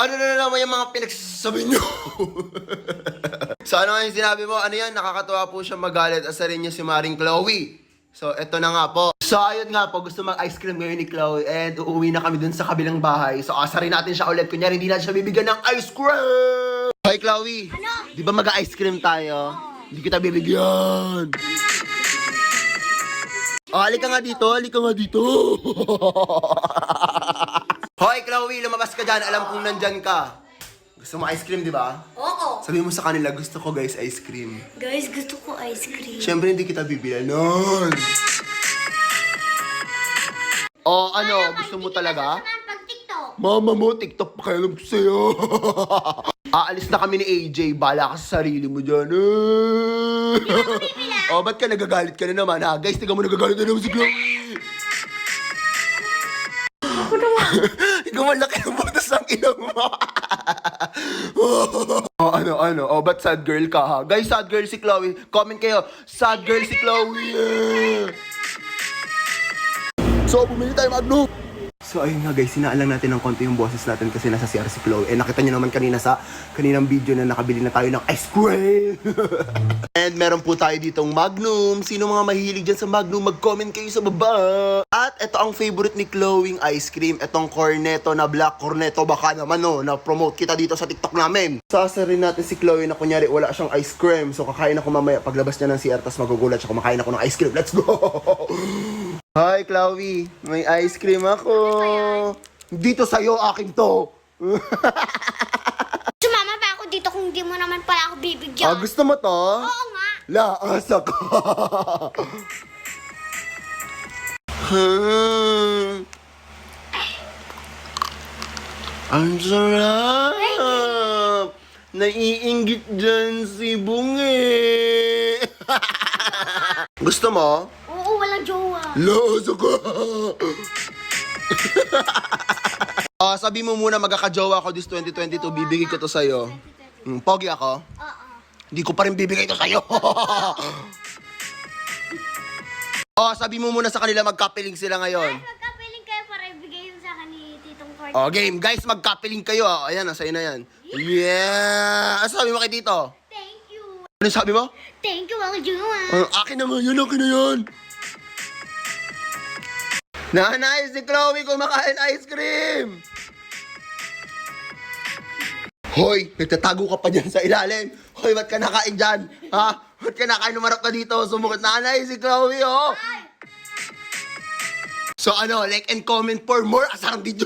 Ano na naman yung mga pinagsasabi nyo? So ano nga yung sinabi mo? Ano yan? Nakakatuwa po siya magalit. Asarin niya si Maring Chloe. So eto na nga po. So ayun nga po, gusto mag-ice cream ngayon ni Chloe. And uuwi na kami dun sa kabilang bahay. So asarin natin siya ulit. Kunyari hindi natin siya bibigyan ng ice cream. Hi Chloe. Ano? Di ba mag-ice cream tayo? Hindi kita bibigyan. Oh, halika nga dito, halika nga dito. Hoy, Chloe, lumabas ka dyan. Alam kong nandyan ka. Gusto mo ice cream, di ba? Oo. Sabi mo sa kanila, gusto ko guys, ice cream. Guys, gusto ko ice cream. Siyempre, hindi kita bibilan nun. Oh, ano? Gusto mo talaga? Pag TikTok. Mama mo, TikTok pa kaya alam ko sa'yo. Aalis na kami ni AJ. Bala ka sa sarili mo dyan. Oh, ba't ka nagagalit ka na naman, ha? Guys, tiga mo nagagalit na naman si Chloe. Ako naman. Ikaw ang laki ng butas ng ilong mo. Oh, ano? Oh, ba't sad girl ka, ha? Guys, sad girl si Chloe. Comment kayo, sad girl si Chloe. So, bumili tayo Magno. So, ayun nga guys, sinaan lang natin ng konti yung boses natin kasi nasa CR si Chloe. Eh, nakita nyo naman kanina sa kaninang video na nakabili na tayo ng ice cream. And meron po tayo ditong Magnum. Sino mga mahilig dyan sa Magnum, mag-comment kayo sa baba. At ito ang favorite ni Chloe ice cream. Itong Cornetto na black. Cornetto baka naman no, na-promote kita dito sa TikTok namin. Sasarin natin si Chloe na kunyari wala siyang ice cream. So, kakain ako mamaya paglabas niya ng CR, tas magugulat siya kumakain ako ng ice cream. Let's go! Hi, Chloe. May ice cream ako. Dito sa'yo, akin to. Sumama pa ako dito kung di mo naman pala ako bibigyan. Gusto mo to? Oo nga. Laasa ka. Ang sarap. Naiinggit dyan si Bungi. Gusto mo? Oo, walang jowa. Laasa ka. Sabi mo muna magkakajowa ako this 2022, bibigay ko to sa'yo. Pogi ako? Oo. Hindi ko pa rin bibigay to sa'yo. Sabi mo muna sa kanila magkapiling sila ngayon. Magkapiling kayo para ibigay yun sa akin ni Titong Ford. Game. Guys, magkapiling kayo. Ayan, sa'yo na yan. Yeah! Ano sabi mo kay Tito? Thank you. Ano sabi mo? Thank you, walang jowa. Akin na nga yun, akin na yan. Nanay, si Chloe kumakain ice cream. Hoy, nagtatago ka pa dyan sa ilalim. Hoy, ba't ka nakain dyan? Ha? Ba't ka nakain, umarap ka dito? Sumukot, nanay, si Chloe, oh. So ano, like and comment for more asarang video.